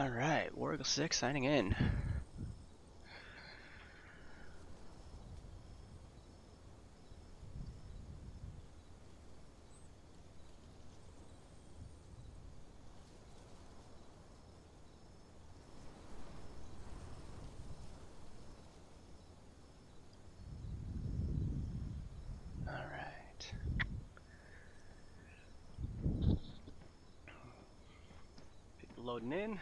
Alright, War Eagle 6 signing in. Alright. People loading in.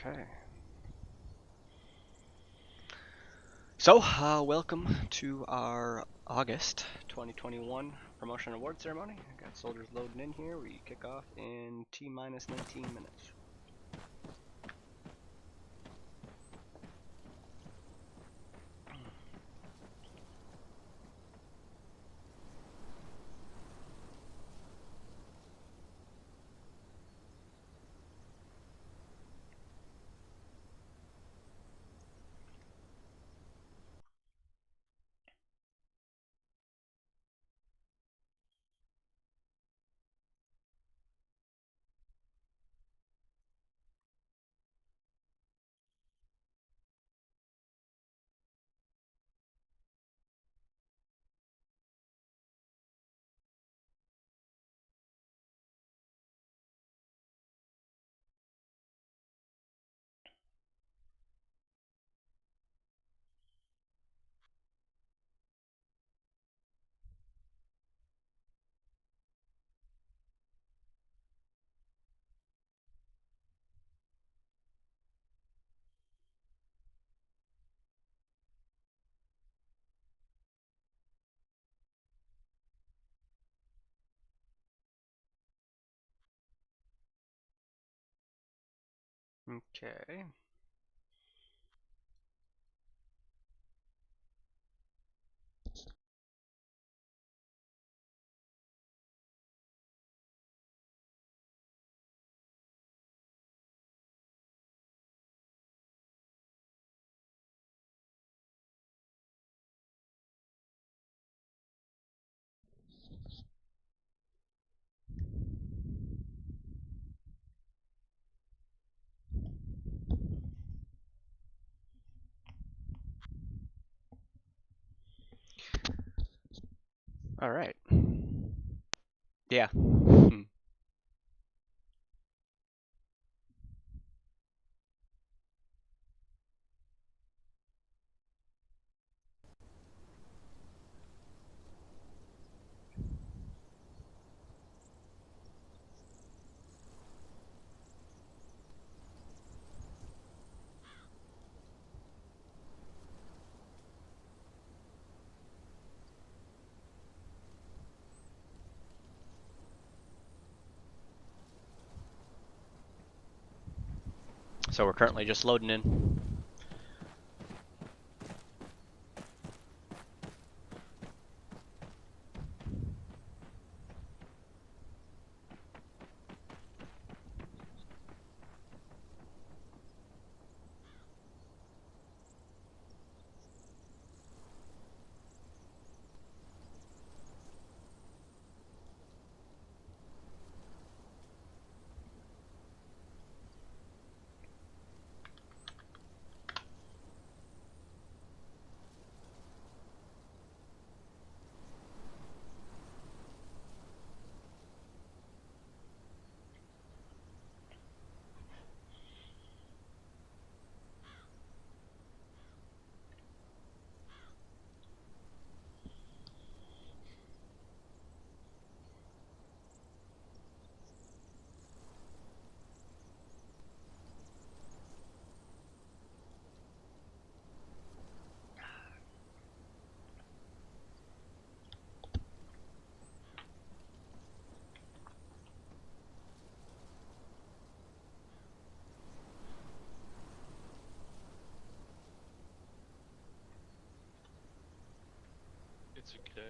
Okay. So, welcome to our August 2021 promotion and award ceremony. I got soldiers loading in here. We kick off in T-minus 19 minutes. Okay. All right. Yeah. So we're currently just loading in. It's a crack.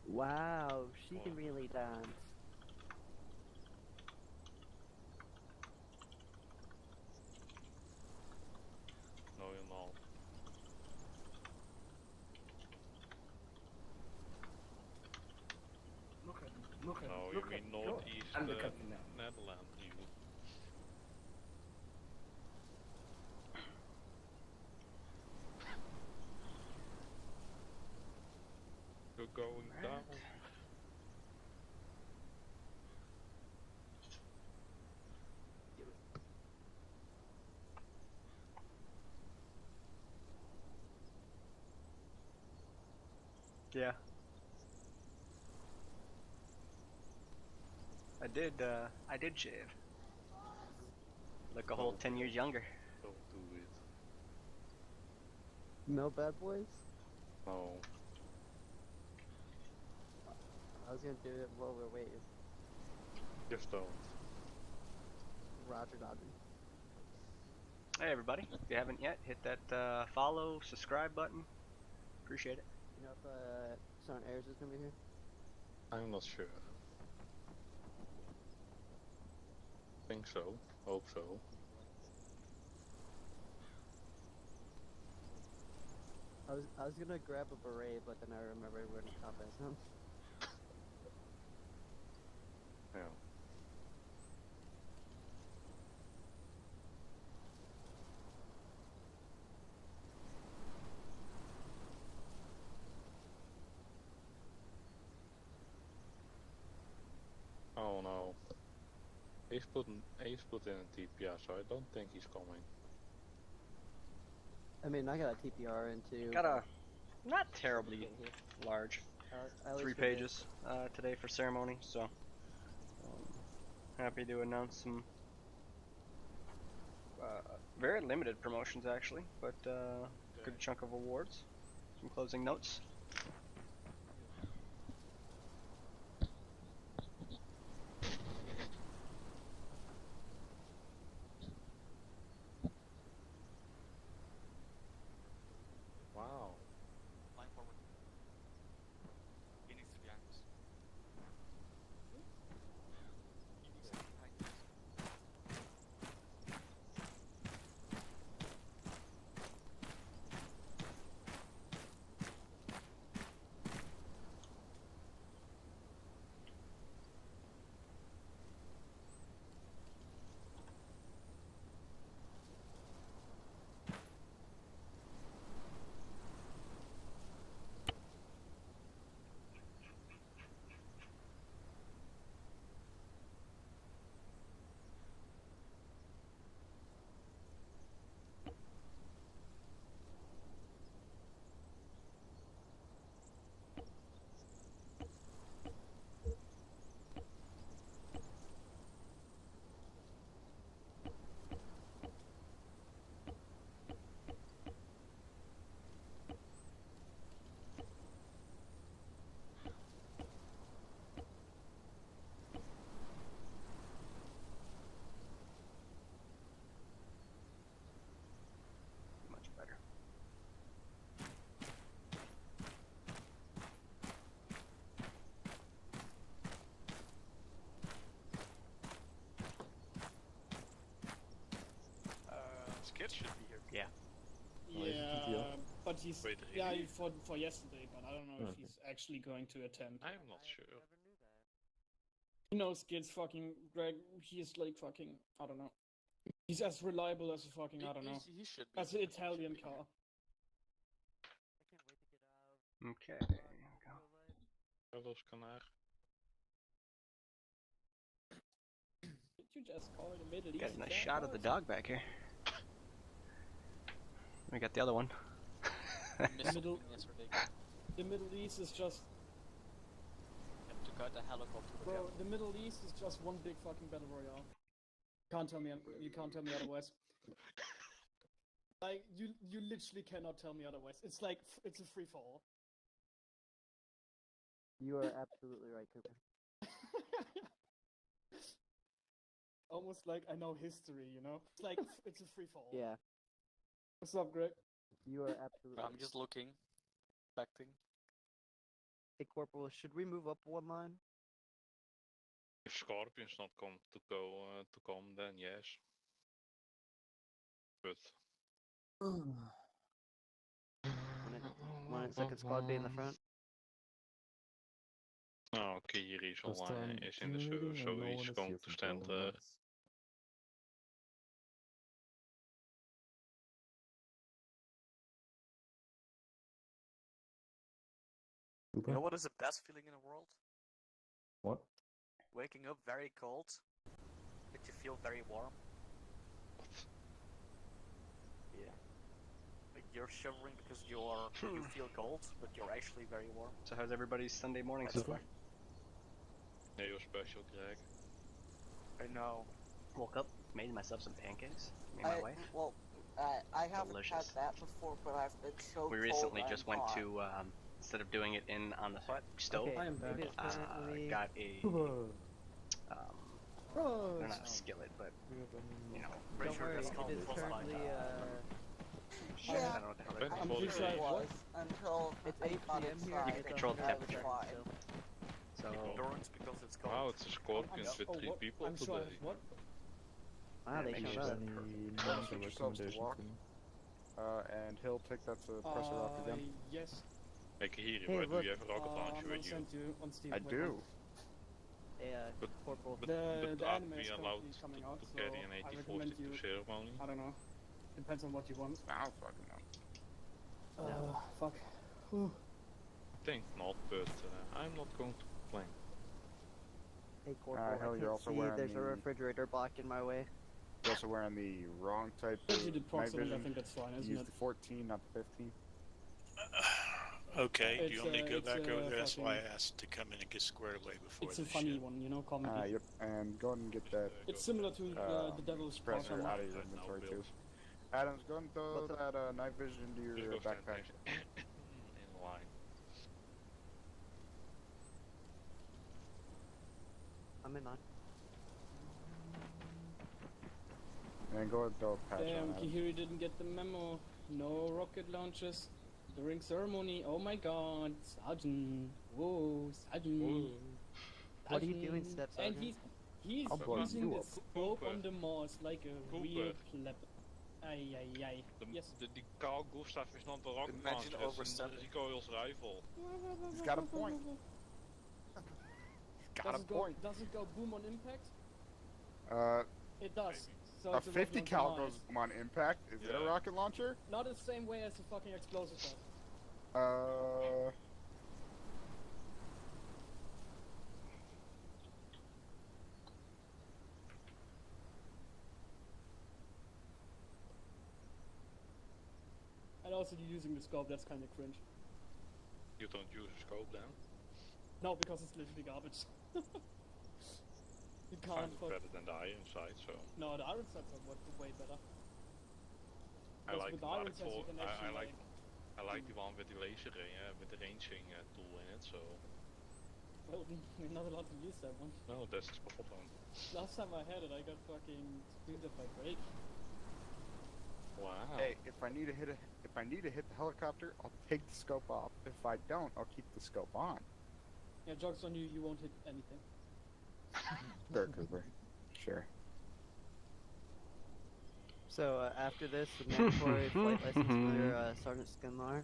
Wow, she can really dance. No, you're not. Look at him. Look at him. No, you Look at mean him. northeast I'm the captain now. Netherlands, you. You're going down. Yeah. I did shave. Look a whole 10 years younger. Don't do it. No bad boys? No. I was gonna do it while we're waiting. Just don't. Roger Dodger. Hey everybody, if you haven't yet, hit that follow, subscribe button. Appreciate it. You know if Son Ayers is gonna be here? I'm not sure. Think so. Hope so. I was gonna grab a beret, but then I remembered we're in a combat zone. Yeah. Oh no. He's put in a TPR, so I don't think he's coming. I mean, I got a TPR into. Got a not terribly large, at 3 least for this. pages today for ceremony, so happy to announce some very limited promotions actually, but good chunk of awards. Some closing notes. Kid should be here. Yeah. Yeah, but he's Wait, yeah really? for yesterday, but I don't know if Okay. he's actually going to attend. I'm not sure. He knows kids fucking Greg. He's like fucking I don't know. He's as reliable as a fucking I don't know. He should be. As an here. He should Italian be here. car. Okay. There we go. Carlos Canar. Did you just call it a Middle East? Got a nice shot of the dog back here. We got the other one. Missile Middle- thing is ridiculous. The Middle East is just Have to cut the helicopter. bro. The Middle East is just one big fucking battle royale. You can't tell me otherwise. Like you literally cannot tell me otherwise. It's like it's a free for all. You are absolutely right, Cooper. Almost like I know history, you know? It's like it's a free for all. Yeah, What's up, Greg? you are absolutely I'm just looking, expecting. Hey, Corporal, should we move up one line? If Scorpion's not come, then yes. But When it's like a squad be in the front? oh, Kiri's This online time, is in the server, so he's going to stand You know what is the best feeling in the world? What? Waking up very cold, but you feel very warm. Yeah. Like you're shivering because you feel cold, but you're actually very warm. So how's everybody's Sunday morning so far? Yeah, you're special, Greg. I know. Woke up, made myself some pancakes. Me and my wife. Well, I haven't Delicious. had that before, but I've been so We recently cold just and went hot. to instead of doing it on the stove, Okay, I am back. it is currently... got a Oh, they're not a skillet, but you know, Pretty Don't sure worry, that's called it is frostbite. currently, shit, I don't know what the hell they're But I'm called. pretty sure It I was until It's I 8 got p.m. here. inside. You can control the I was temperature. fine. So Endurance because it's cold. Wow, it's a Scorpions with 3 what? people I'm today. sure what? Wow, they make showed sure up. that- Any Switch yourselves to walk. And he'll take that to press her off again. Yes. Hey Kiri, Hey, why do look. you have a rocket launcher I'm with you? gonna send you on Steam. I Wait, do. Hey, But- Corporal. But, The but anime are we is allowed currently coming out, to so carry an I 8040 recommend to you- ceremony? I don't know. Depends on what you want. I don't fucking know. Fuck. Whew. I think not, but I'm not going to complain. Hey, Corporal, hell, I you're can't also see wearing there's a the- refrigerator blocking my way. You're also wearing the wrong type If of you did night proximate, I vision. think that's fine, isn't Use it? the 14, not the 15. Okay, It's, do you want me to go it's, back over there? That's why I fucking- asked to come in and get squared away before It's a this funny shit. one, you know, comedy. Yep, and go ahead and get that It's similar to the Devil's pressure Program. out of your inventory too. Adams, go and throw What's up? that night vision into Just your go stand backpack. next in line. I'm in line. And go ahead and throw a patch Damn, on Adams. Kihiri didn't get the memo. No rocket launches during ceremony. Oh my god, Sergeant. Whoa, Sergeant. What are you doing, Sergeant. Step And Sergeant? he's I'll blow using you the up. scope on the Mars like a real pleb. Ay ay ay. Yes. The Carl Gustav is not the rocket Imagine launcher, it's overstepping. a recoil's rifle. He's got a point. Got a point. Does it go boom on impact? Uh, It does. So a it's 50 rocket cal launcher goes on impact. Is it a Yeah. rocket launcher? Not the same way as the fucking explosive does. And also you using the scope, that's kind of cringe. You don't use a scope then? No, because it's literally garbage. You can't Kind of fuck. better than the iron sight, so No, the iron sights are way better. I Because like with the iron Mark sights you IV. can I actually like I like the one with the laser with the ranging tool in it, so well, we're not allowed to use that one. no, that's spot on. Last time I had it, I got fucking screwed up by break. Wow. Hey, if I need to hit the helicopter, I'll take the scope off. If I don't, I'll keep the scope on. Yeah, jokes on you, you won't hit anything. Sure, Cooper. Sure. So after this, the mandatory flight license for Sergeant Skinlar.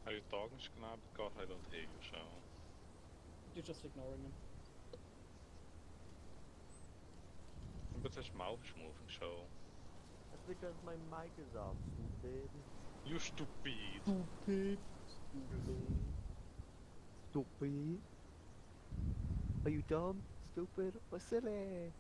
Are you talking, Sknar? Because I don't hear you, so... You're just ignoring him. But his mouth is moving, so... That's because my mic is off, stupid. You stupid! Stupid. Stupid. Are you dumb? Stupid? Or silly?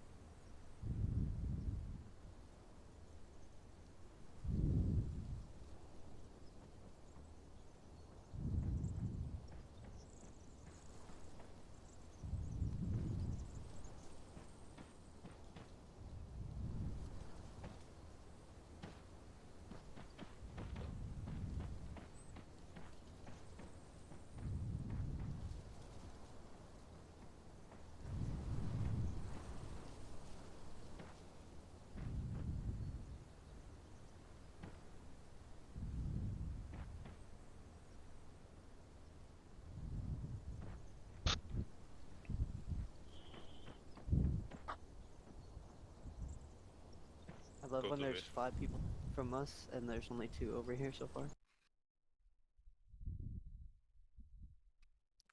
I love Go when to there's it. 5 people from us and there's only 2 over here so far.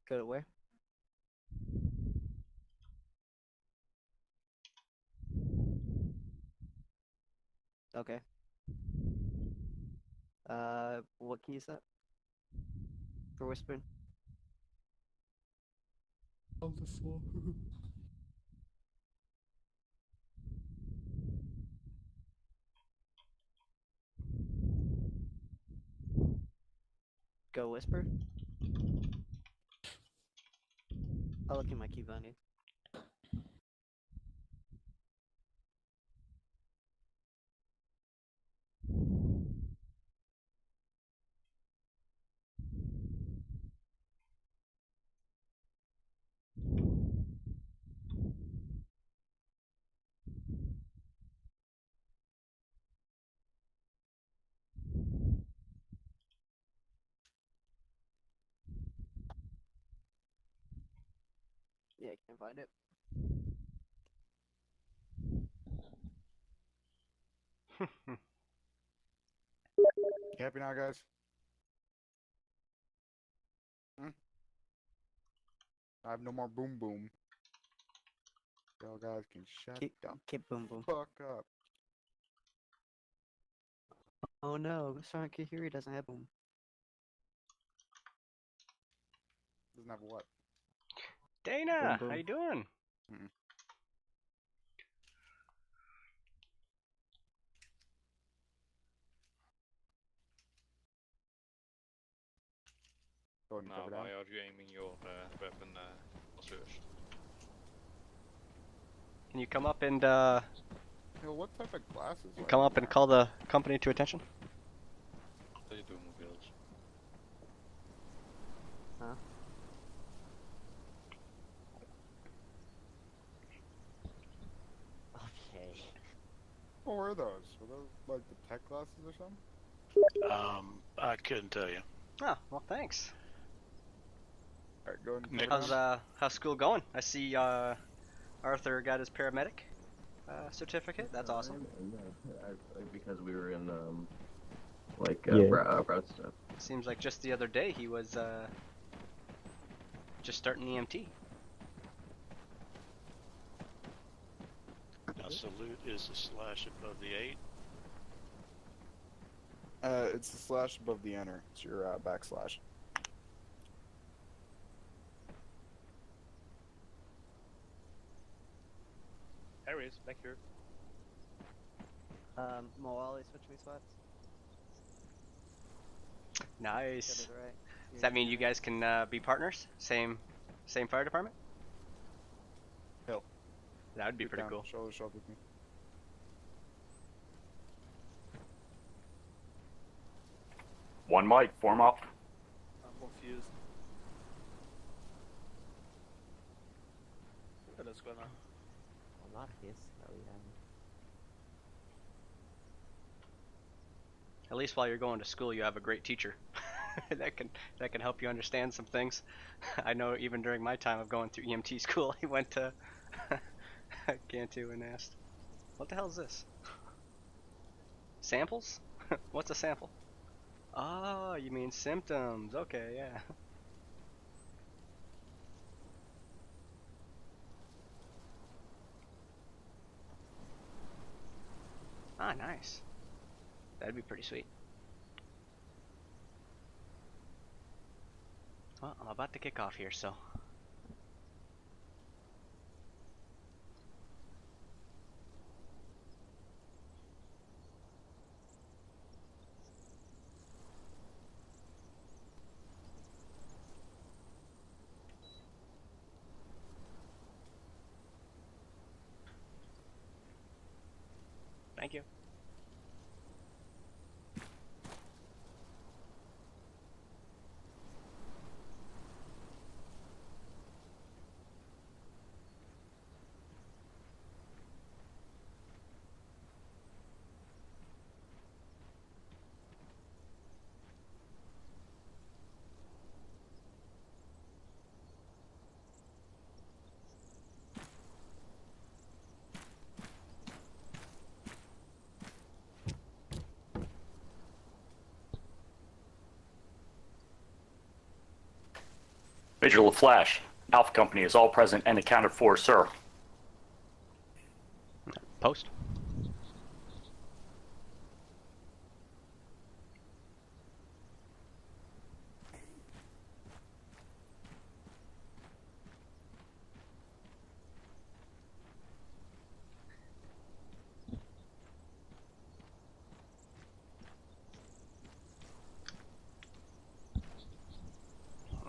Go to where? Okay. What key is that? For whispering? On the floor. Go whisper? I'll look in my key binder. Yeah, I can't find it. You happy now, guys? I have no more boom boom. Y'all guys can shut the Keep boom boom. fuck up. Oh no, Sergeant Kahiri doesn't have boom. Doesn't have what? Dana, Boom, how boom. you doing? Go ahead and Now, cover down. why are you aiming your weapon first? Can you come up and Yo, what type of glasses? are come you up and wearing? call the company to attention? What do you do, mobiles? Huh? Okay. What were those? Were those like the tech glasses or something? I couldn't tell you. Oh, well, thanks. Alright, go ahead and Nick. cover down. How's school going? I see Arthur got his paramedic certificate. That's awesome. Because we were in route stuff. Seems like just the other day he was just starting EMT. Now, salute is a slash above the 8. It's the slash above the enter. It's your backslash. There he is, back here. Moali, switch me spots. Nice. Got it right. Does that mean you guys can be partners? Same fire department? Hill. That would be Get pretty down, cool. Shoulder to shoulder with me. One mic, form up. I'm confused. Yeah, let's go now. A lot of his. Oh yeah. At least while you're going to school, you have a great teacher that can help you understand some things. I know even during my time of going through EMT school, I went to Gantu and asked, what the hell is this? Samples? What's a sample? Ah, you mean symptoms. Okay, yeah. Ah, nice. That'd be pretty sweet. Well, I'm about to kick off here, so. Thank you. Major LaFlash, Alpha Company is all present and accounted for, sir. Post.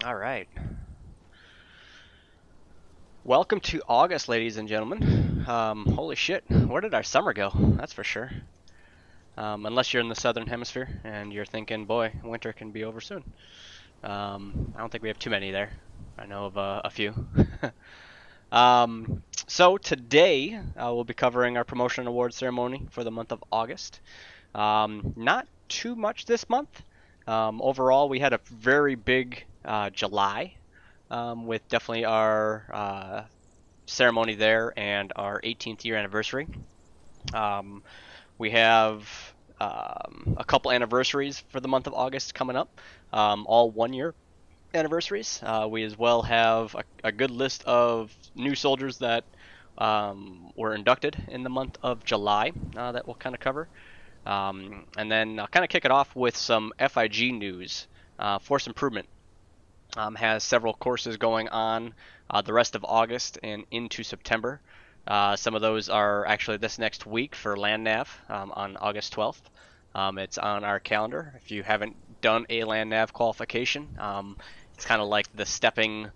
All right. Welcome to August, ladies and gentlemen. Holy shit, where did our summer go? That's for sure. Unless you're in the southern hemisphere and you're thinking, boy, winter can be over soon. I don't think we have too many there. I know of a few. So today we'll be covering our promotion award ceremony for the month of August. Not too much this month. Overall, we had a very big July with definitely our ceremony there and our 18th year anniversary. We have a couple anniversaries for the month of August coming up, all 1 year anniversaries. We as well have a good list of new soldiers that were inducted in the month of July that we'll kind of cover. And then I'll kind of kick it off with some FIG news. Force Improvement has several courses going on the rest of August and into September. Some of those are actually this next week for Land Nav on August 12th. It's on our calendar. If you haven't done a Land Nav qualification, it's kind of like the stepping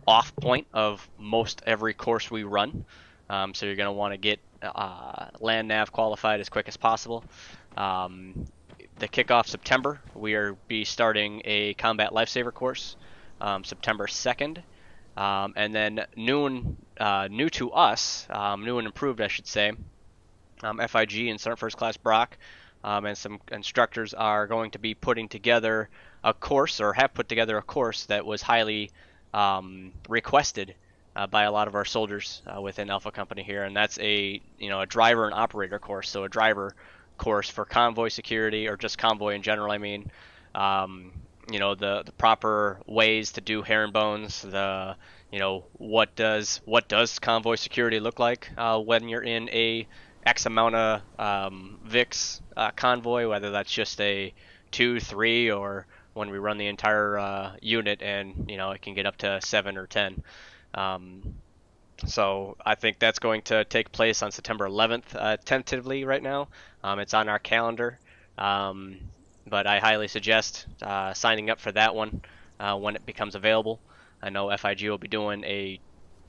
off point of most every course we run. So you're going to want to get Land Nav qualified as quick as possible. The kickoff September, we are be starting a Combat Lifesaver course September 2nd. And then new to us, new and improved, I should say, FIG and Sergeant First Class Brock and some instructors are going to be putting together a course, or have put together a course that was highly requested by a lot of our soldiers within Alpha Company here, and that's a driver and operator course. So a driver course for convoy security, or just convoy in general. I mean, the proper ways to do herringbones. What does convoy security look like when you're in a X amount of VIX convoy, whether that's just a 2, 3, or when we run the entire unit, and it can get up to 7 or 10. So I think that's going to take place on September 11th, tentatively right now. It's on our calendar, but I highly suggest signing up for that one when it becomes available. I know FIG will be doing a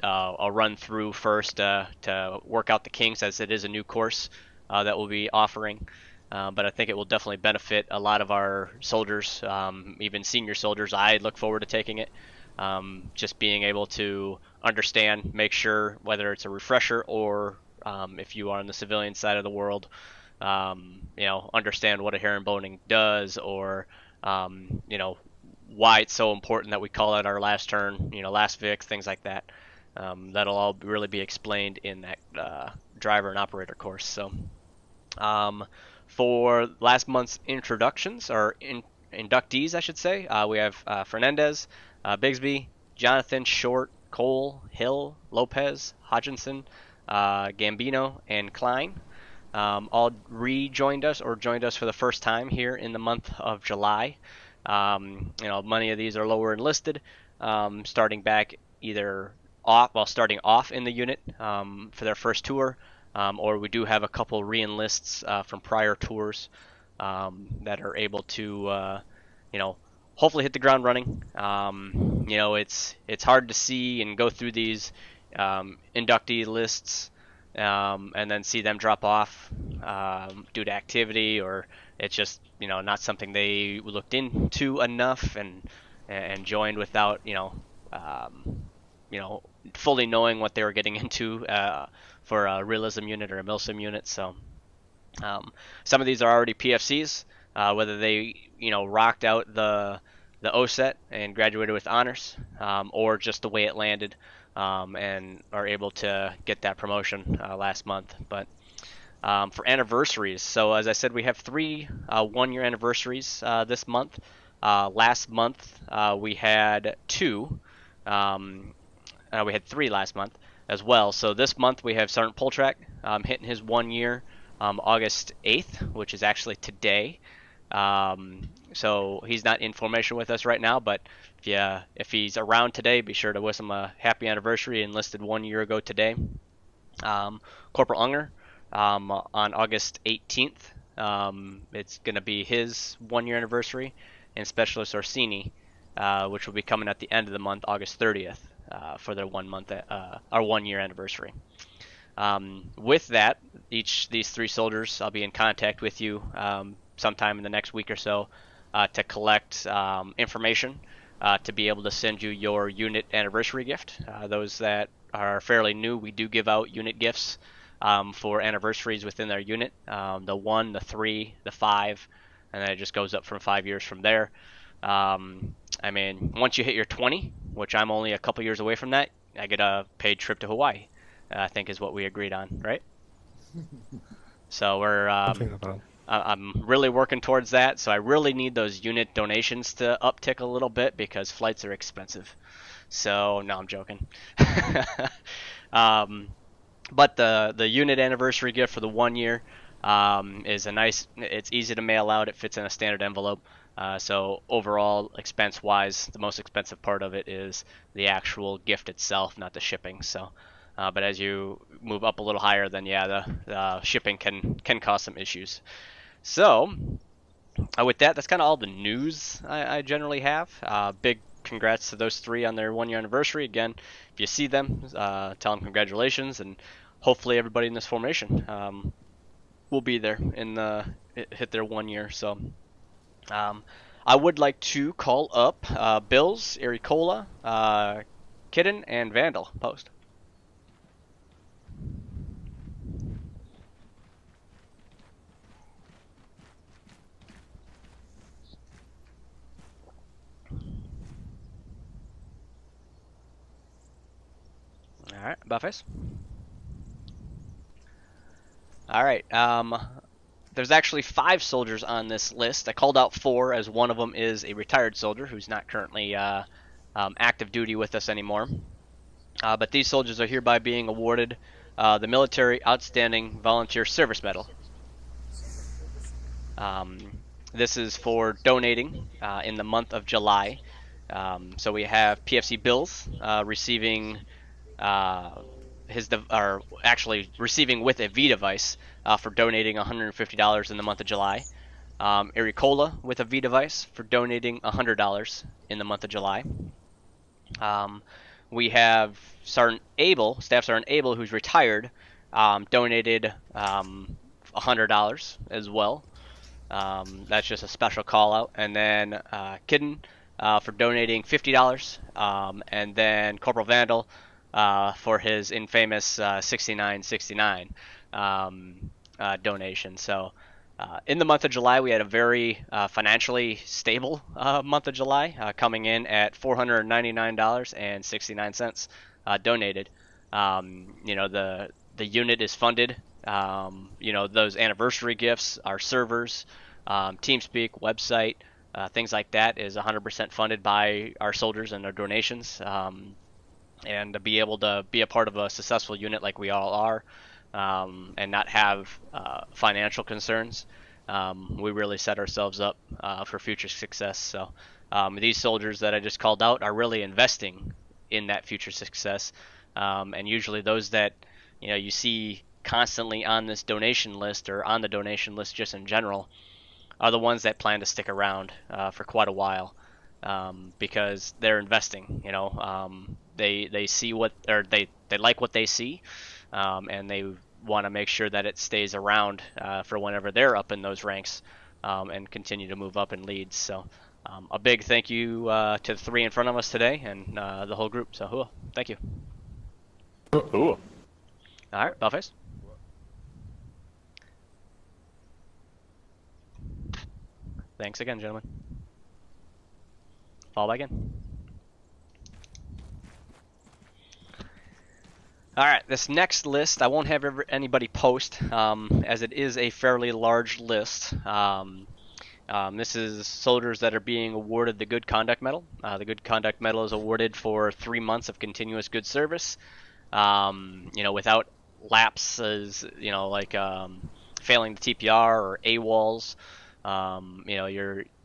run through first to work out the kinks, as it is a new course that we'll be offering. But I think it will definitely benefit a lot of our soldiers, even senior soldiers. I look forward to taking it. Just being able to understand, make sure, whether it's a refresher or if you are on the civilian side of the world, understand what a herringboning does, or why it's so important that we call it our last turn, last VIX, things like that. That'll all really be explained in that driver and operator course. So for last month's introductions, or inductees, I should say, we have Fernandez, Bigsby, Jonathan, Short, Cole, Hill, Lopez, Hodgkinson, Gambino, and Klein. All rejoined us or joined us for the first time here in the month of July. Many of these are lower enlisted, starting back either starting off in the unit for their first tour, or we do have a couple re-enlists from prior tours that are able to, hopefully hit the ground running. It's hard to see and go through these inductee lists and then see them drop off due to activity, or it's just not something they looked into enough and joined without fully knowing what they were getting into for a Realism unit or a Milsim unit. So some of these are already PFCs, whether they rocked out the OSET and graduated with honors, or just the way it landed, and are able to get that promotion last month. But for anniversaries, so as I said, we have 3 one-year anniversaries this month. Last month we had 2. We had 3 last month as well. So this month we have Sergeant Poltrak hitting his 1 year August 8th, which is actually today. So he's not in formation with us right now, but if he's around today, be sure to wish him a happy anniversary. Enlisted 1 year ago today. Corporal Unger on August 18th, it's going to be his 1 year anniversary, and Specialist Orsini, which will be coming at the end of the month, August 30th, for their 1 year anniversary. With that, these 3 soldiers, I'll be in contact with you sometime in the next week or so to collect information to be able to send you your unit anniversary gift. Those that are fairly new, we do give out unit gifts for anniversaries within their unit. The 1, the 3, the 5, and then it just goes up from 5 years from there. Once you hit your 20, which I'm only a couple years away from that, I get a paid trip to Hawaii, I think is what we agreed on, right? So I'm really working towards that, so I really need those unit donations to uptick a little bit because flights are expensive. So, no, I'm joking. But the unit anniversary gift for the 1 year is it's easy to mail out. It fits in a standard envelope. So overall, expense-wise, the most expensive part of it is the actual gift itself, not the shipping. So, but as you move up a little higher, then the shipping can cause some issues. So, with that, that's kind of all the news I generally have. Big congrats to those 3 on their 1 year anniversary. Again, if you see them, tell them congratulations, and hopefully everybody in this formation will be there and hit their 1 year. So. I would like to call up Bills, Ericola, Kidden, and Vandal. Post. All right, Buffets. All right. There's actually 5 soldiers on this list. I called out 4, as one of them is a retired soldier who's not currently active duty with us anymore. But these soldiers are hereby being awarded the Military Outstanding Volunteer Service Medal. This is for donating in the month of July. So we have PFC Bills receiving receiving with a V device for donating $150 in the month of July. Ericola with a V device for donating $100 in the month of July. We have Sergeant Abel, Staff Sergeant Abel, who's retired, donated $100 as well. That's just a special call out. And then Kidden for donating $50, and then Corporal Vandal for his infamous 6969 donation. So in the month of July, we had a very financially stable month of July, coming in at $499.69 donated. You know, the unit is funded. You know, those anniversary gifts, our servers, TeamSpeak, website, things like that is 100% funded by our soldiers and their donations. And to be able to be a part of a successful unit like we all are, and not have financial concerns, we really set ourselves up for future success. So these soldiers that I just called out are really investing in that future success, and usually those that you see constantly on this donation list or on the donation list just in general are the ones that plan to stick around for quite a while, because they're investing. They see what, or they like what they see, and they want to make sure that it stays around for whenever they're up in those ranks, and continue to move up in leads. So a big thank you to the three in front of us today and the whole group. So thank you. Ooh. All right, Buffets. Thanks again, gentlemen. Fall back in. Alright, this next list, I won't have anybody post, as it is a fairly large list. This is soldiers that are being awarded the Good Conduct Medal. The Good Conduct Medal is awarded for 3 months of continuous good service, without lapses, like failing the TPR or AWOLs.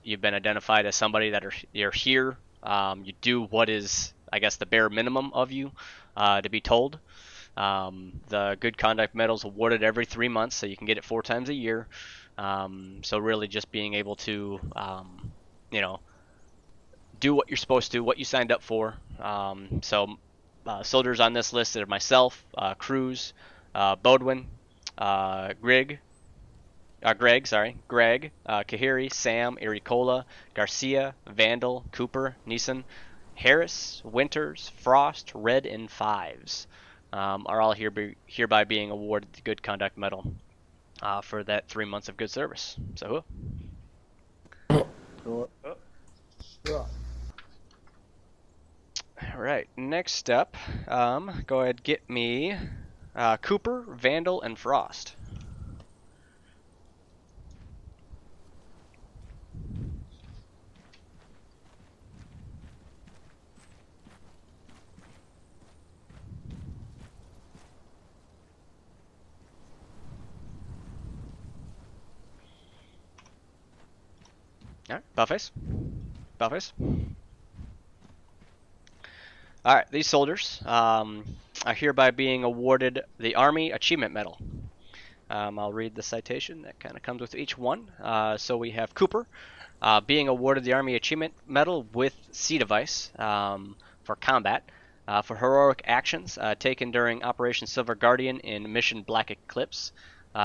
You've been identified as somebody that you're here. You do what is, I guess, the bare minimum of you to be told. The Good Conduct Medal is awarded every 3 months, so you can get it 4 times a year. So really just being able to, do what you're supposed to, what you signed up for. Soldiers on this list are myself, Cruz, Bodwin, Greg, Kahiri, Sam, Iricola, Garcia, Vandal, Cooper, Neeson, Harris, Winters, Frost, Red, and Fives are all hereby being awarded the Good Conduct Medal for that 3 months of good service. So, all right, next up, go ahead, get me Cooper, Vandal, and Frost. All right, Buffets. All right, these soldiers are hereby being awarded the Army Achievement Medal. I'll read the citation that kind of comes with each one. So we have Cooper being awarded the Army Achievement Medal with C device for combat for heroic actions taken during Operation Silver Guardian in Mission Black Eclipse.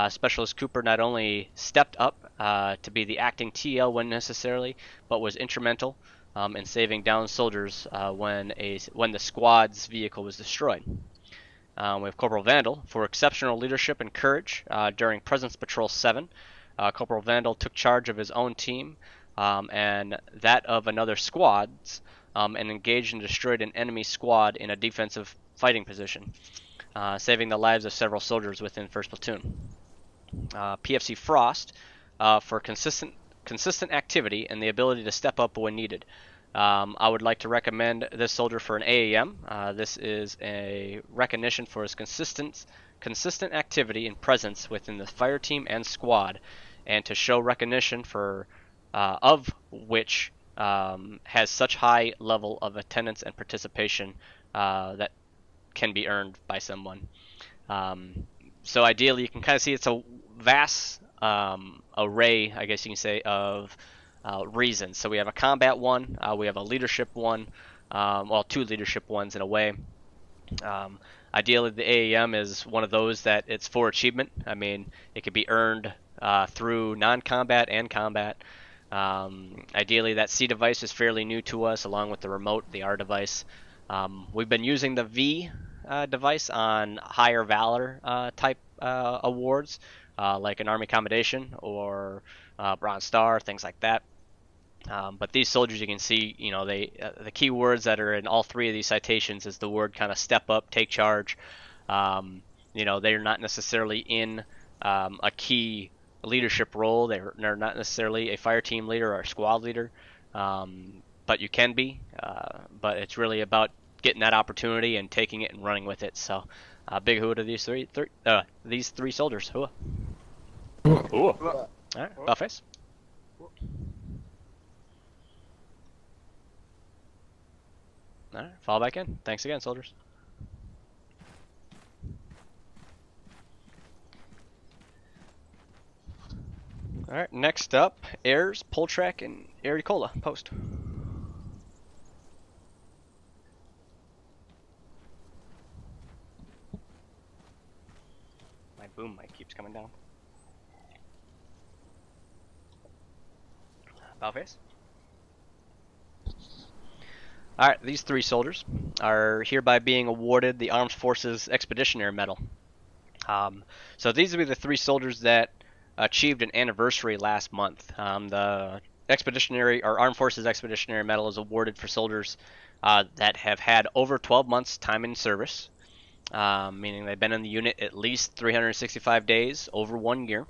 Specialist Cooper not only stepped up to be the acting TL when necessary, but was instrumental in saving downed soldiers when the squad's vehicle was destroyed. We have Corporal Vandal for exceptional leadership and courage during Presence Patrol 7. Corporal Vandal took charge of his own team and that of another squad's and engaged and destroyed an enemy squad in a defensive fighting position, saving the lives of several soldiers within 1st Platoon. Pfc Frost for consistent activity and the ability to step up when needed. I would like to recommend this soldier for an AAM. This is a recognition for his consistent activity and presence within the fire team and squad, and to show recognition for of which has such high level of attendance and participation that can be earned by someone. So ideally, you can kind of see it's a vast array, I guess you can say, of reasons. So we have a combat one, we have a leadership one, well, 2 leadership ones in a way. Ideally, the AAM is one of those that it's for achievement. I mean, it could be earned through non-combat and combat. Ideally, that C device is fairly new to us, along with the remote, the R device. We've been using the V device on higher valor type awards, like an Army Commendation or Bronze Star, things like that. But these soldiers, you can see, the key words that are in all three of these citations is the word kind of step up, take charge. They're not necessarily in a key leadership role. They're not necessarily a fire team leader or a squad leader, but you can be. But it's really about getting that opportunity and taking it and running with it. So, big hoo to these three soldiers. Hoo. All right, Buffface. All right, fall back in. Thanks again, soldiers. All right, next up, Ayers, Poltrack, and Aricola. Post. My boom mic keeps coming down. Balface. Alright, these three soldiers are hereby being awarded the Armed Forces Expeditionary Medal. So these would be the three soldiers that achieved an anniversary last month. The Expeditionary or Armed Forces Expeditionary Medal is awarded for soldiers that have had over 12 months time in service, meaning they've been in the unit at least 365 days, over 1 year,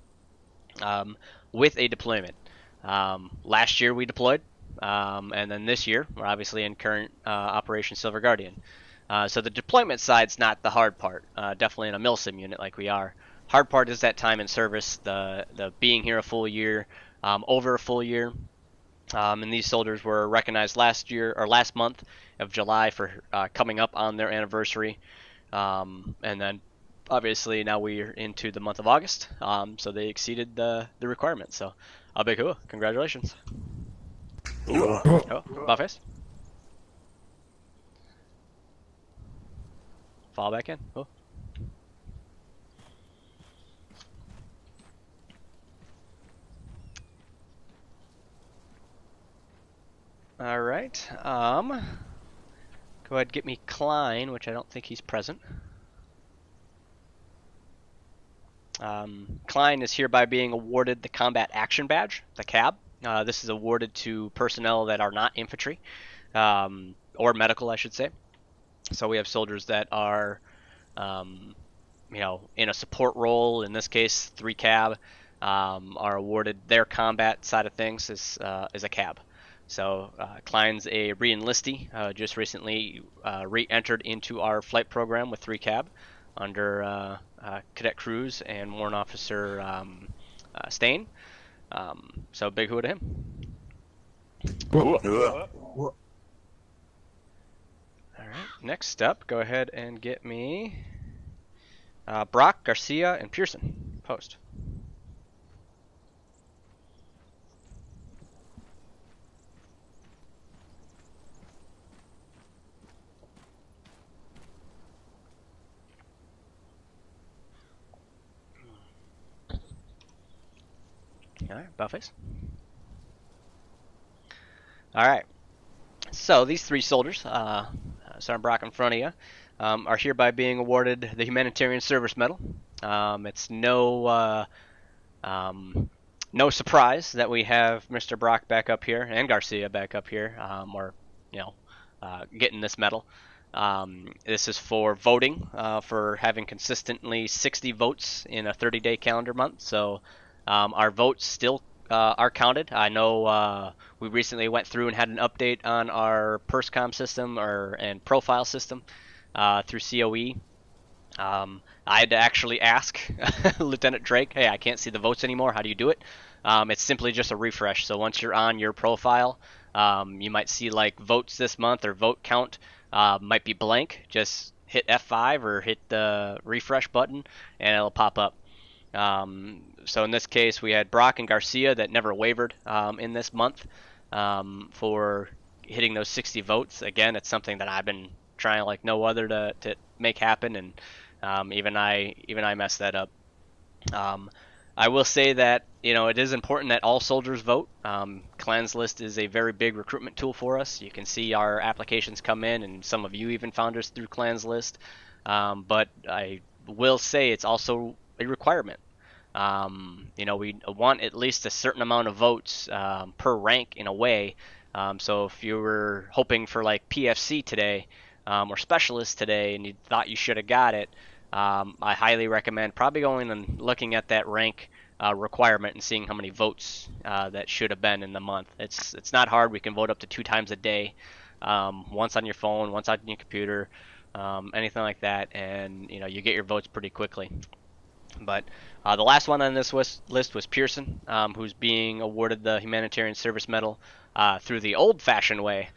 with a deployment. Last year we deployed. And then this year, we're obviously in current Operation Silver Guardian. So the deployment side's not the hard part, definitely in a milsim unit like we are. Hard part is that time in service, the being here a full year, over a full year. And these soldiers were recognized last month of July for coming up on their anniversary. And then obviously now we're into the month of August, so they exceeded the requirement. So a big hoo, congratulations. Buffface. Fall back in. Oh. All right. Go ahead and get me Klein, which I don't think he's present. Klein is hereby being awarded the Combat Action Badge, the CAB. This is awarded to personnel that are not infantry, or medical, I should say. So we have soldiers that are, in a support role. In this case, 3 CAB are awarded their combat side of things as a CAB. So Klein's a re-enlistee, just recently re-entered into our flight program with 3 CAB under Cadet Cruz and Warrant Officer Stain. So big hoo to him. Alright, next up, go ahead and get me Brock, Garcia, and Pearson. Post. Alright, Buffface. Alright, so these 3 soldiers, Sergeant Brock in front of you, are hereby being awarded the Humanitarian Service Medal. It's no surprise that we have Mr. Brock back up here and Garcia back up here, getting this medal. This is for voting, for having consistently 60 votes in a 30-day calendar month. So our votes still are counted. I know we recently went through and had an update on our PersCom system and profile system through COE. I had to actually ask Lieutenant Drake, hey, I can't see the votes anymore. How do you do it? It's simply just a refresh. So once you're on your profile, you might see like votes this month or vote count might be blank. Just hit F5 or hit the refresh button and it'll pop up. So in this case, we had Brock and Garcia that never wavered in this month for hitting those 60 votes. Again, it's something that I've been trying like no other to make happen, and even I messed that up. I will say that it is important that all soldiers vote. Clans List is a very big recruitment tool for us. You can see our applications come in, and some of you even found us through Clans List. But I will say it's also a requirement. You know, we want at least a certain amount of votes per rank in a way. So if you were hoping for like PFC today or specialist today and you thought you should have got it, I highly recommend probably going and looking at that rank requirement and seeing how many votes that should have been in the month. It's not hard. We can vote up to 2 times a day, once on your phone, once on your computer, anything like that, and you know, you get your votes pretty quickly. But the last one on this list was Pearson, who's being awarded the Humanitarian Service Medal through the old-fashioned way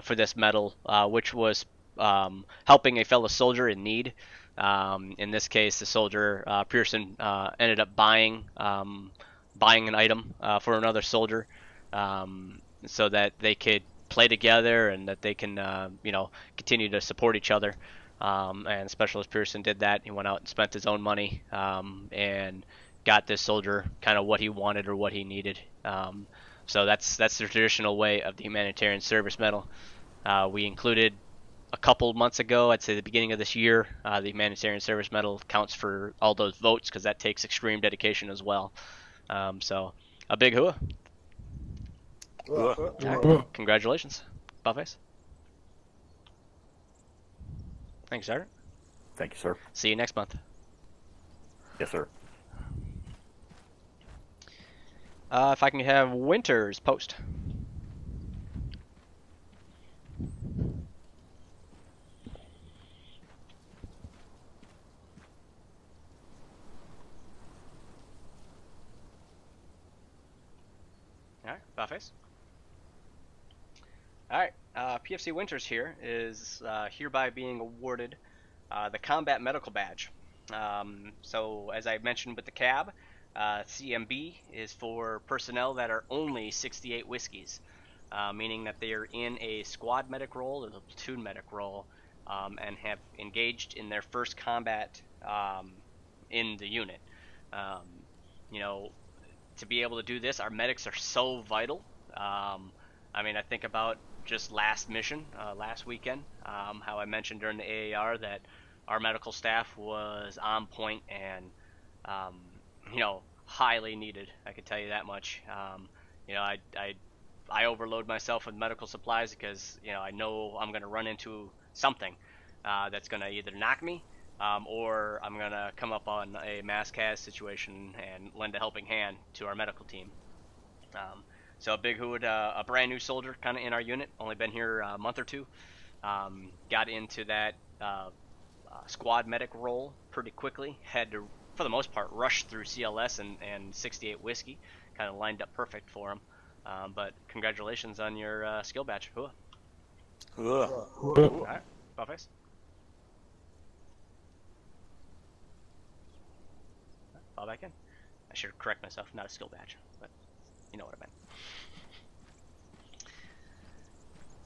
for this medal, which was helping a fellow soldier in need. In this case, the soldier Pearson ended up buying an item for another soldier, so that they could play together and that they can you know, continue to support each other. And Specialist Pearson did that. He went out and spent his own money and got this soldier kind of what he wanted or what he needed. So that's the traditional way of the Humanitarian Service Medal. We included a couple months ago, I'd say the beginning of this year, the Humanitarian Service Medal counts for all those votes because that takes extreme dedication as well. So a big hooah. Right. Congratulations, Buffets. Thanks, Sergeant. Thank you, sir. See you next month. Yes, sir. If I can have Winters post. Alright, Buffets. Alright, PFC Winters here is hereby being awarded the Combat Medical Badge. So, as I mentioned with the cab, CMB is for personnel that are only 68 whiskeys, meaning that they are in a squad medic role or the platoon medic role, and have engaged in their first combat in the unit. You know, to be able to do this, our medics are so vital. I mean, I think about just last mission, last weekend, how I mentioned during the AAR that our medical staff was on point and, you know, highly needed. I can tell you that much. You know, I overload myself with medical supplies because, you know, I know I'm going to run into something that's going to either knock me or I'm going to come up on a mass cas situation and lend a helping hand to our medical team. So a big hood, a brand new soldier kind of in our unit, only been here a month or two, got into that squad medic role pretty quickly, had to, for the most part, rush through CLS and 68 whiskey, kind of lined up perfect for him. But congratulations on your skill badge. Hooah. All right, Buffets. Fall back in. I should correct myself, not a skill badge, but you know what I meant.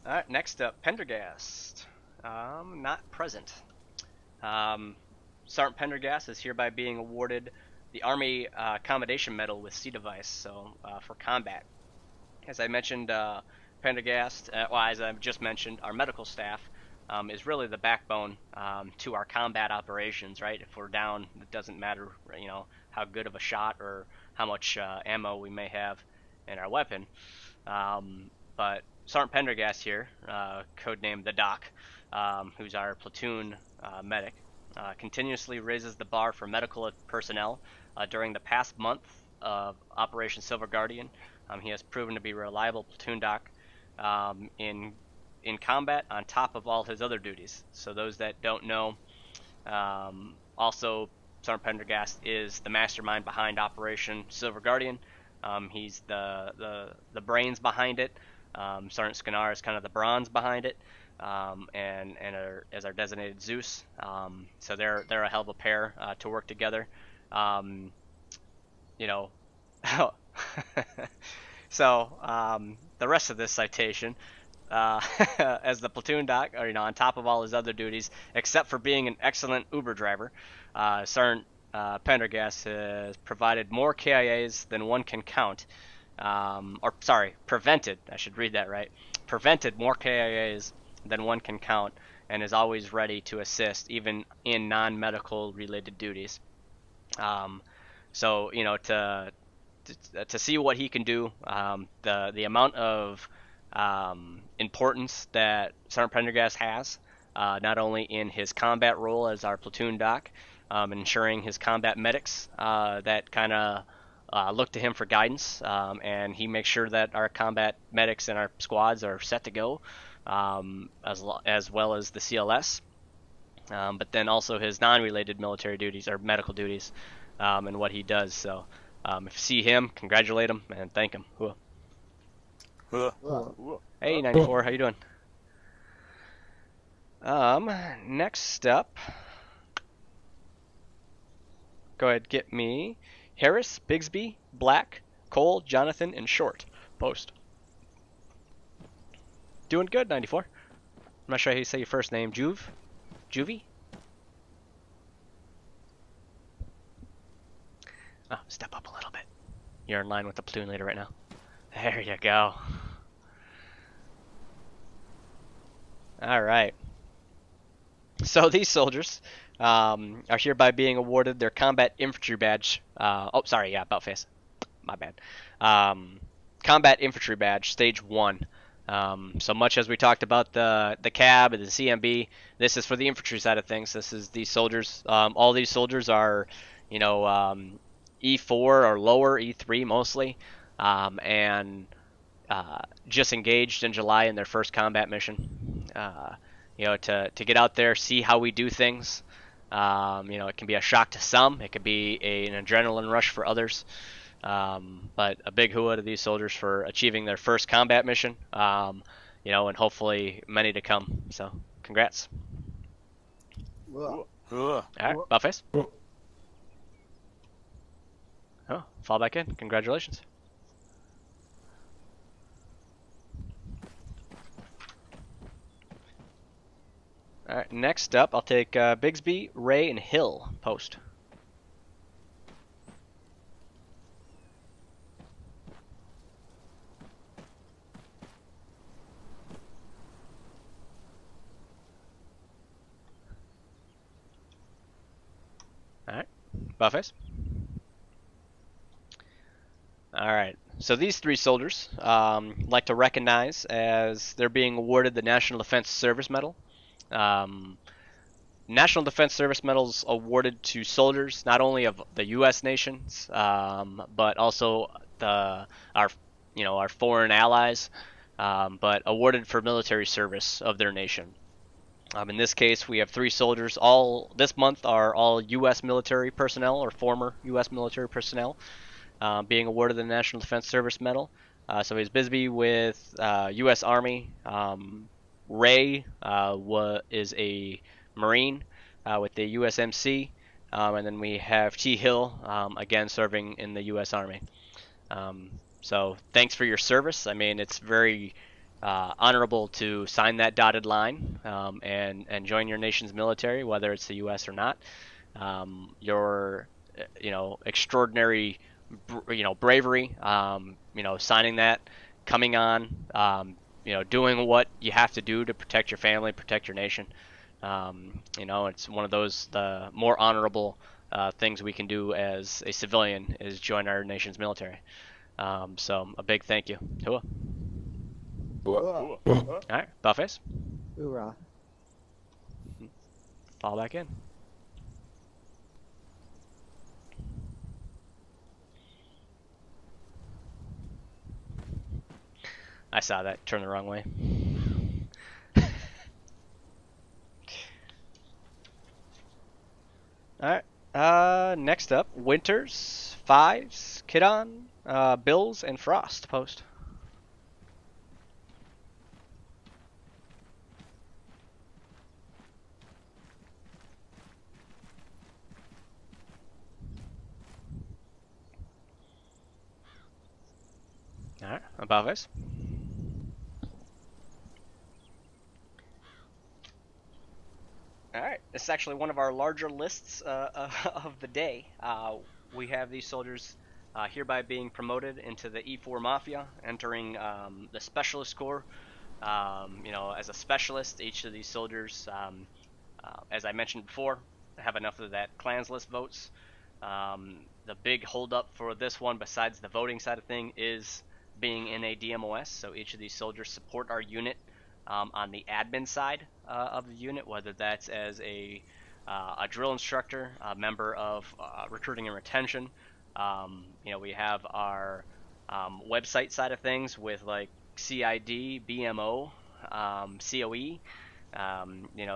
Alright, next up, Pendergast. Not present. Sergeant Pendergast is hereby being awarded the Army Accommodation Medal with C device, so for combat. As I mentioned, Pendergast, well, as I just mentioned, our medical staff is really the backbone to our combat operations, right? If we're down, it doesn't matter, you know, how good of a shot or how much ammo we may have in our weapon. But Sergeant Pendergast here, codenamed the Doc, who's our platoon medic, continuously raises the bar for medical personnel. During the past month of Operation Silver Guardian, he has proven to be a reliable platoon doc in combat on top of all his other duties. So those that don't know, also Sergeant Pendergast is the mastermind behind Operation Silver Guardian. He's the brains behind it. Sergeant Skinar is kind of the bronze behind it, and as our designated Zeus. So they're a hell of a pair to work together. You know, so the rest of this citation, as the platoon doc, or you know, on top of all his other duties, except for being an excellent Uber driver, Sergeant Pendergast has provided more KIAs than one can count. Or sorry, prevented, I should read that right, prevented more KIAs than one can count, and is always ready to assist, even in non-medical related duties. So to see what he can do, the amount of importance that Sergeant Prendergast has, not only in his combat role as our platoon doc, ensuring his combat medics that kind of look to him for guidance, and he makes sure that our combat medics and our squads are set to go, as well as the CLS. But then also his non-related military duties or medical duties, and what he does. So if you see him, congratulate him and thank him. Hey, 94, how you doing? Next up, go ahead, get me Harris, Bigsby, Black, Cole, Jonathan, and Short. Post. Doing good, 94. I'm not sure how you say your first name. Juvie? Oh, step up a little bit. You're in line with the platoon leader right now. There you go. Alright. So these soldiers are hereby being awarded their Combat Infantry Badge. About face. My bad. Combat Infantry Badge, Stage 1. So much as we talked about the cab and the CMB, this is for the infantry side of things. This is these soldiers. All these soldiers are, E4 or lower, E3 mostly, and just engaged in July in their first combat mission. To get out there, see how we do things. It can be a shock to some. It could be an adrenaline rush for others. But a big hooah to these soldiers for achieving their first combat mission, and hopefully many to come. So, congrats. All right, Buffface. Oh, fall back in. Congratulations. All right, next up, I'll take Bigsby, Ray, and Hill. Post. Alright, Buffface. Alright, so these three soldiers like to recognize as they're being awarded the National Defense Service Medal. National Defense Service Medals awarded to soldiers not only of the U.S. nations, but also our foreign allies, but awarded for military service of their nation. In this case, we have three soldiers. All this month are all U.S. military personnel or former U.S. military personnel being awarded the National Defense Service Medal. So he's Bisbee with U.S. Army. Ray is a Marine with the USMC, and then we have T. Hill again serving in the U.S. Army. So thanks for your service. I mean, it's very honorable to sign that dotted line and join your nation's military, whether it's the U.S. or not. Your extraordinary bravery, signing that, coming on, doing what you have to do to protect your family, protect your nation. It's one of those the more honorable things we can do as a civilian is join our nation's military. So a big thank you. Hua. All right, Buffface. Hoorah. Fall back in. I saw that. Turn the wrong way. Alright. Next up, Winters, Fives, Kidon, Bills, and Frost. Post. Alright, above us. Alright, this is actually one of our larger lists of the day. We have these soldiers hereby being promoted into the E4 Mafia, entering the Specialist Corps. As a specialist, each of these soldiers, as I mentioned before, have enough of that clans list votes The big holdup for this one, besides the voting side of thing, is being in a DMOS. So each of these soldiers support our unit on the admin side of the unit, whether that's as a drill instructor, a member of recruiting and retention. We have our website side of things with like CID, BMO, COE.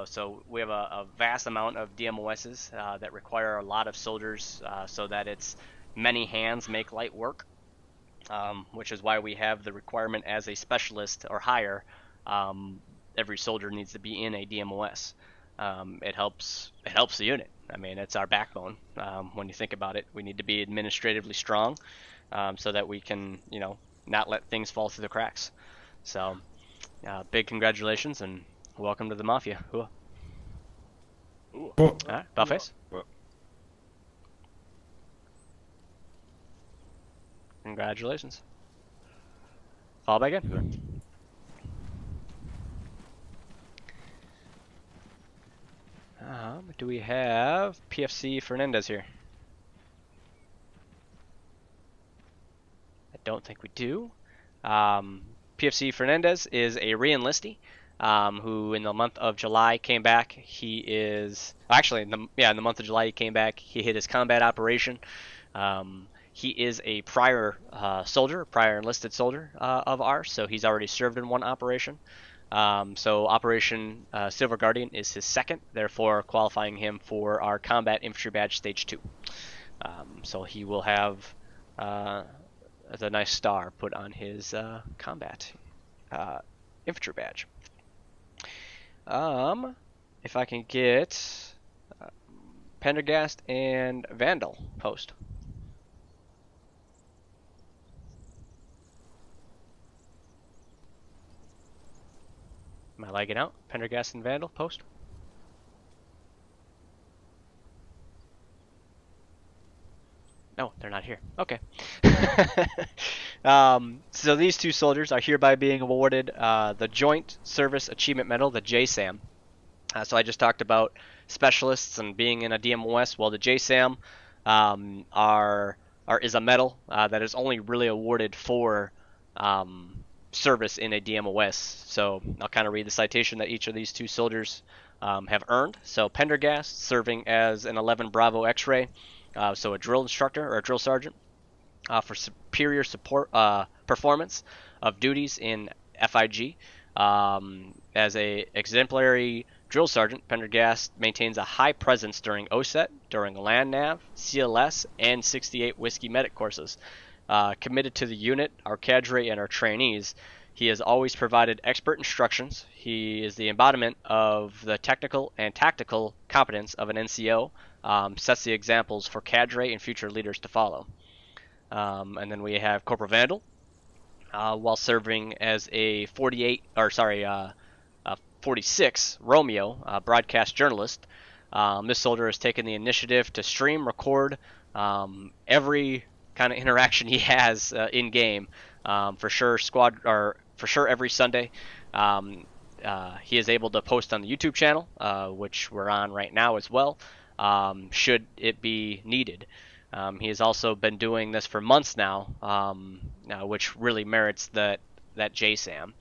So we have a vast amount of DMOSs that require a lot of soldiers so that it's many hands make light work, which is why we have the requirement as a specialist or higher. Every soldier needs to be in a DMOS. It helps the unit. I mean, it's our backbone. When you think about it, we need to be administratively strong so that we can, not let things fall through the cracks. So, big congratulations and welcome to the Mafia. Ooh. All right, Buffface. Congratulations. Fall back in. Do we have Pfc Fernandez here? I don't think we do. Pfc Fernandez is a re-enlistee who in the month of July came back. He is actually in the month of July he came back. He hit his combat operation. He is a prior enlisted soldier of ours, so he's already served in one operation. So Operation Silver Guardian is his second, therefore qualifying him for our Combat Infantry Badge Stage 2. So he will have the nice star put on his Combat Infantry Badge. If I can get Pendergast and Vandal post. Am I lagging out? Pendergast and Vandal, post. No, they're not here. Okay. So these two soldiers are hereby being awarded the Joint Service Achievement Medal, the JSAM. So I just talked about specialists and being in a DMOS. Well, the JSAM is a medal that is only really awarded for service in a DMOS. So I'll kind of read the citation that each of these two soldiers have earned. So Pendergast, serving as an 11 Bravo X-ray, so a drill instructor or a drill sergeant, for superior support performance of duties in FIG. As a exemplary drill sergeant, Pendergast maintains a high presence during OSET, during land nav, CLS, and 68 Whiskey Medic courses. Committed to the unit, our cadre, and our trainees, he has always provided expert instructions. He is the embodiment of the technical and tactical competence of an NCO, sets the examples for cadre and future leaders to follow. And then we have Corporal Vandal, while serving as a 46 Romeo broadcast journalist. This soldier has taken the initiative to stream, record every kind of interaction he has in game. For sure every Sunday. He is able to post on the YouTube channel, which we're on right now as well, should it be needed. He has also been doing this for months now, which really merits that JSAM.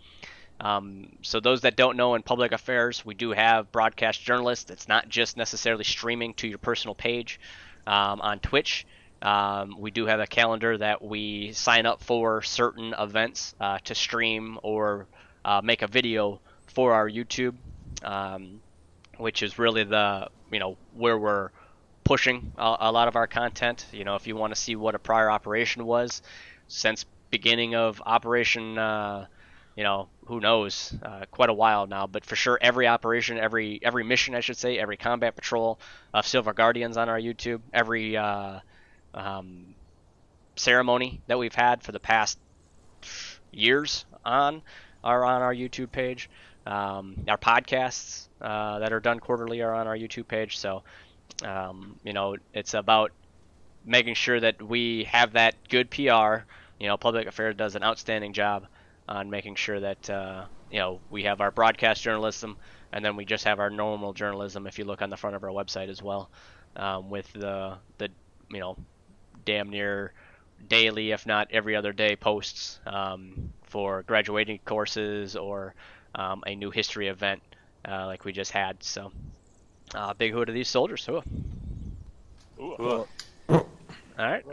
So those that don't know, in public affairs, we do have broadcast journalists. It's not just necessarily streaming to your personal page on Twitch. We do have a calendar that we sign up for certain events to stream or make a video for our YouTube, which is really the where we're pushing a lot of our content. If you want to see what a prior operation was since beginning of operation, who knows, quite a while now, but for sure every operation, every mission, I should say, every combat patrol of Silver Guardians on our YouTube, every ceremony that we've had for the past years are on our YouTube page. Our podcasts that are done quarterly are on our YouTube page. So, it's about making sure that we have that good PR. Public affairs does an outstanding job on making sure that we have our broadcast journalism, and then we just have our normal journalism. If you look on the front of our website as well, with the damn near daily, if not every other day, posts for graduating courses or a new history event like we just had. So big hood to these soldiers. Ooh. Ooh. All right.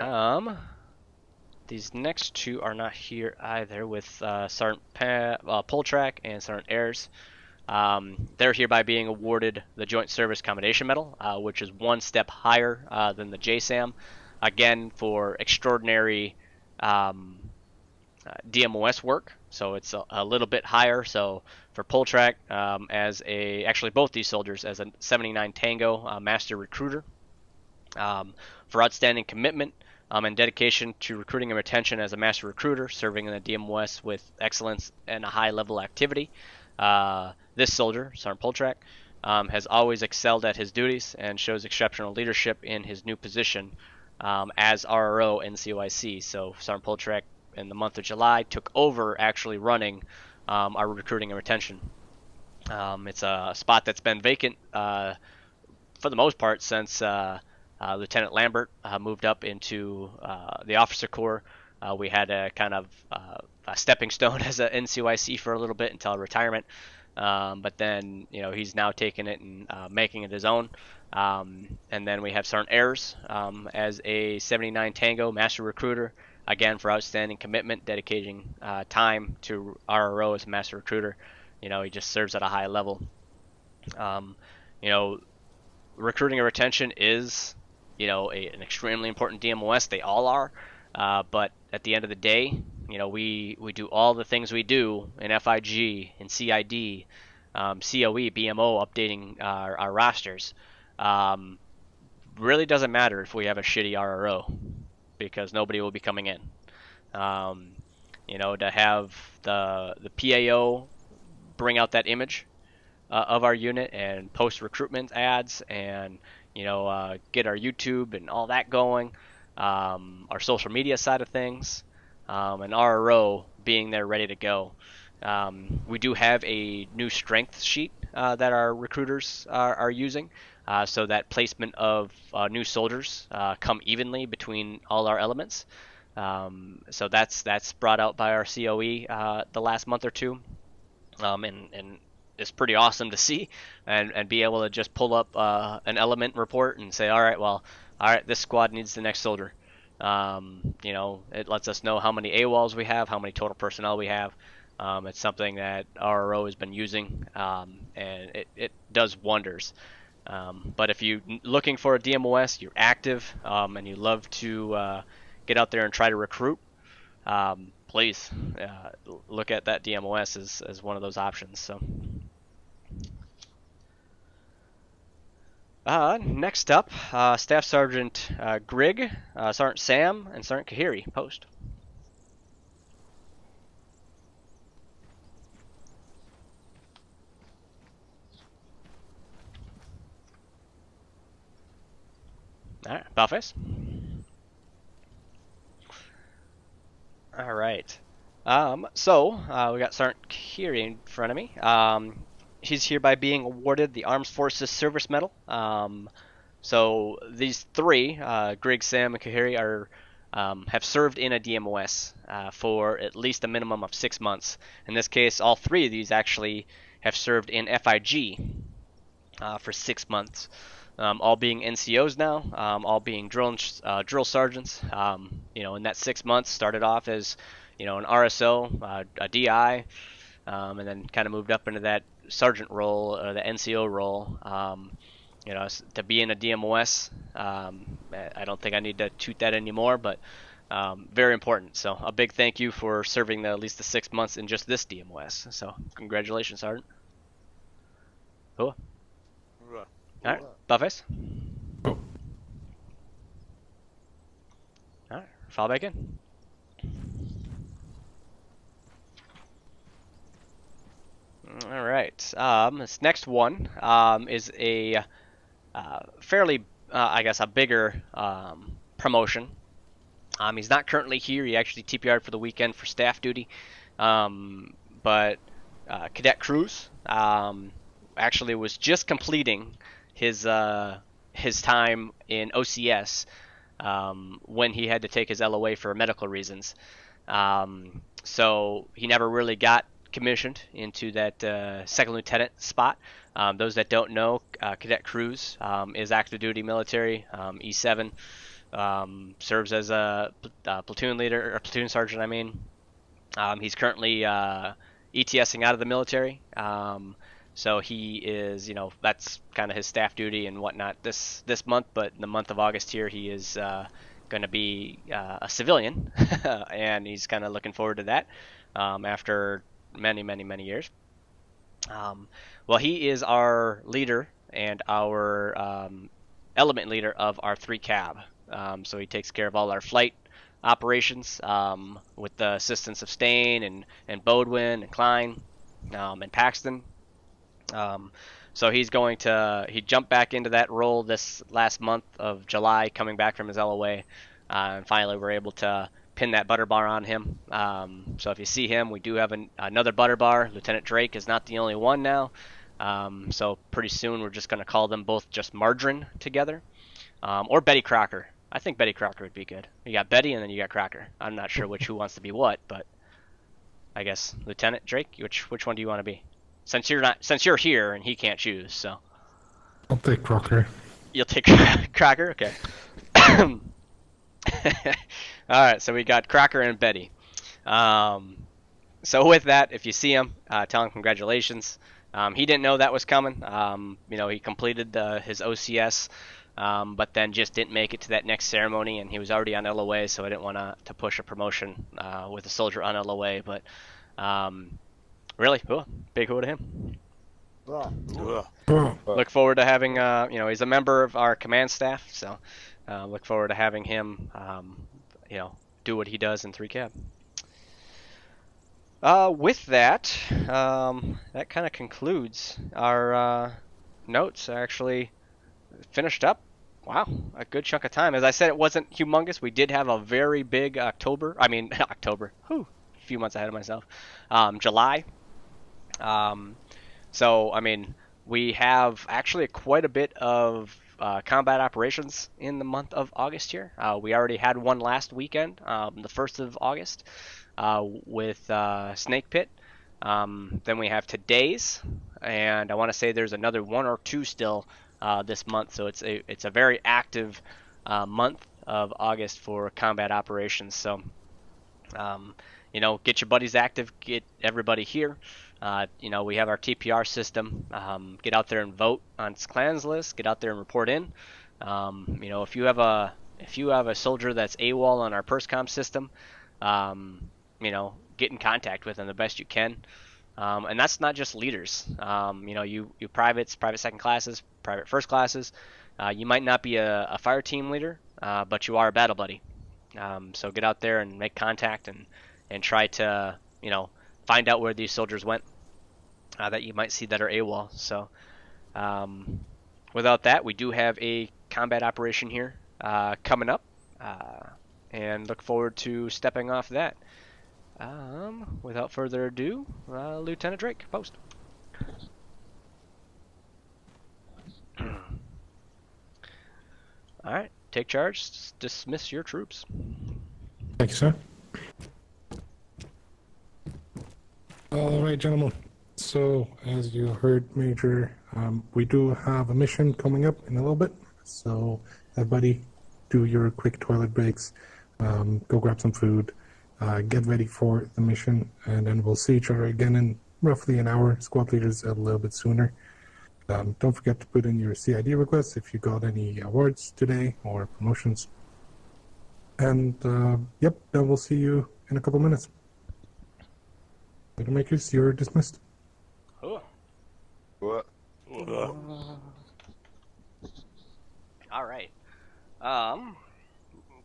These next two are not here either, with Sergeant Poltrack and Sergeant Ayers. They're hereby being awarded the Joint Service Commendation Medal, which is one step higher than the JSAM, again for extraordinary DMOS work. So it's a little bit higher. So for Poltrack, actually both these soldiers as a 79 Tango Master Recruiter, for outstanding commitment and dedication to recruiting and retention as a Master Recruiter, serving in the DMOS with excellence and a high level activity. This soldier, Sergeant Poltrack, has always excelled at his duties and shows exceptional leadership in his new position as RRO in COIC. So Sergeant Poltrack, in the month of July, took over actually running our recruiting and retention. It's a spot that's been vacant for the most part since Lieutenant Lambert moved up into the officer corps. We had a kind of a stepping stone as an NCOIC for a little bit until retirement. But then, he's now taking it and making it his own. And then we have Sergeant Ayers as a 79 Tango Master Recruiter, again for outstanding commitment, dedicating time to RRO as a Master Recruiter. He just serves at a high level. Recruiting and retention is, an extremely important DMOS. They all are. But at the end of the day, we do all the things we do in FIG, in CID, COE, BMO, updating our rosters. Really doesn't matter if we have a shitty RRO, because nobody will be coming in. To have the PAO bring out that image of our unit and post recruitment ads and get our YouTube and all that going, our social media side of things, and RRO being there ready to go. We do have a new strength sheet that our recruiters are using, so that placement of new soldiers come evenly between all our elements. So that's brought out by our COE the last month or two, and it's pretty awesome to see and be able to just pull up an element report and say, all right, this squad needs the next soldier. It lets us know how many AWOLs we have, how many total personnel we have. It's something that RRO has been using, and it does wonders. But if you're looking for a DMOS, you're active, and you love to get out there and try to recruit, please look at that DMOS as one of those options. So. Next up, Staff Sergeant Grigg, Sergeant Sam, and Sergeant Kahiri, post. Alright, Belfast. Alright. So, we got Sergeant Kahiri in front of me. He's hereby being awarded the Armed Forces Service Medal. So these three, Grigg, Sam, and Kahiri, have served in a DMOS for at least a minimum of 6 months. In this case, all three of these actually have served in FIG for 6 months. All being NCOs now, all being drill sergeants. In that 6 months, started off as an RSO, a DI, and then kind of moved up into that sergeant role, or the NCO role. To be in a DMOS, I don't think I need to toot that anymore, but very important. So a big thank you for serving at least the 6 months in just this DMOS. So congratulations, Sergeant. Cool. All right, Buffets. All right, fall back in. All right. This next one is a fairly, a bigger promotion. He's not currently here. He actually TPR'd for the weekend for staff duty. But Cadet Cruz actually was just completing his time in OCS when he had to take his LOA for medical reasons. So he never really got commissioned into that second lieutenant spot. Those that don't know, Cadet Cruz is active duty military, E7, serves as a platoon leader, or platoon sergeant, I mean. He's currently ETSing out of the military. So he is, that's kind of his staff duty and whatnot this month, but in the month of August here, he is going to be a civilian, and he's kind of looking forward to that after many years. Well, he is our leader and our element leader of our 3 cab. So he takes care of all our flight operations with the assistance of Stain and Bodwin and Klein and Paxton. So he jumped back into that role this last month of July, coming back from his LOA, and finally we're able to pin that butter bar on him. So if you see him, we do have another butter bar. Lieutenant Drake is not the only one now. So pretty soon we're just going to call them both just Margarine together, or Betty Crocker. I think Betty Crocker would be good. You got Betty and then you got Crocker. I'm not sure who wants to be what, but I guess Lieutenant Drake, which one do you want to be? Since you're here and he can't choose, so I'll take Crocker. You'll take Crocker, okay. All right, so we got Crocker and Betty. So with that, if you see him, tell him congratulations. He didn't know that was coming. He completed his OCS. But then just didn't make it to that next ceremony, and he was already on LOA, so I didn't want to push a promotion with a soldier on LOA. But really, big hoo to him. Look forward to having, he's a member of our command staff, so look forward to having him, do what he does in 3 cab. With that, that kind of concludes our notes. I actually finished up. Wow, a good chunk of time. As I said, it wasn't humongous. We did have a very big October. A few months ahead of myself. July. So, we have actually quite a bit of combat operations in the month of August here. We already had one last weekend, the 1st of August, with Snake Pit. Then we have today's, and I want to say there's another 1 or 2 still this month, so it's a very active month of August for combat operations. So, get your buddies active, get everybody here. We have our TPR system. Get out there and vote on clans list. Get out there and report in. If you have a soldier that's AWOL on our PERSCOM system, get in contact with them the best you can. And that's not just leaders. You privates, private second classes, private first classes. You might not be a fire team leader, but you are a battle buddy. So get out there and make contact and try to, find out where these soldiers went that you might see that are AWOL. So without that, we do have a combat operation here coming up, and look forward to stepping off that. Without further ado, Lieutenant Drake, post. Alright, take charge, dismiss your troops. Thank you, sir. Alright, gentlemen. So, as you heard, Major, we do have a mission coming up in a little bit. So, everybody, do your quick toilet breaks, go grab some food, get ready for the mission, and then we'll see each other again in roughly an hour. Squad leaders a little bit sooner. Don't forget to put in your CID requests if you got any awards today or promotions. And, then we'll see you in a couple minutes. Makers, you're dismissed. What? All right.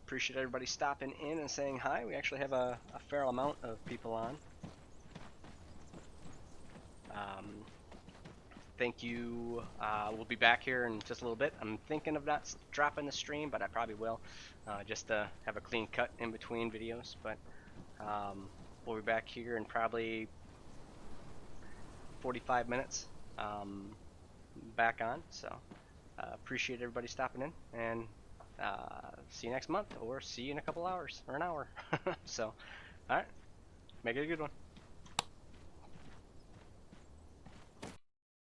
Appreciate everybody stopping in and saying hi. We actually have a fair amount of people on. Thank you. We'll be back here in just a little bit. I'm thinking of not dropping the stream, but I probably will, just to have a clean cut in between videos. But we'll be back here in probably 45 minutes back on. So appreciate everybody stopping in, and see you next month, or see you in a couple hours or an hour. So, all right, make it a good one.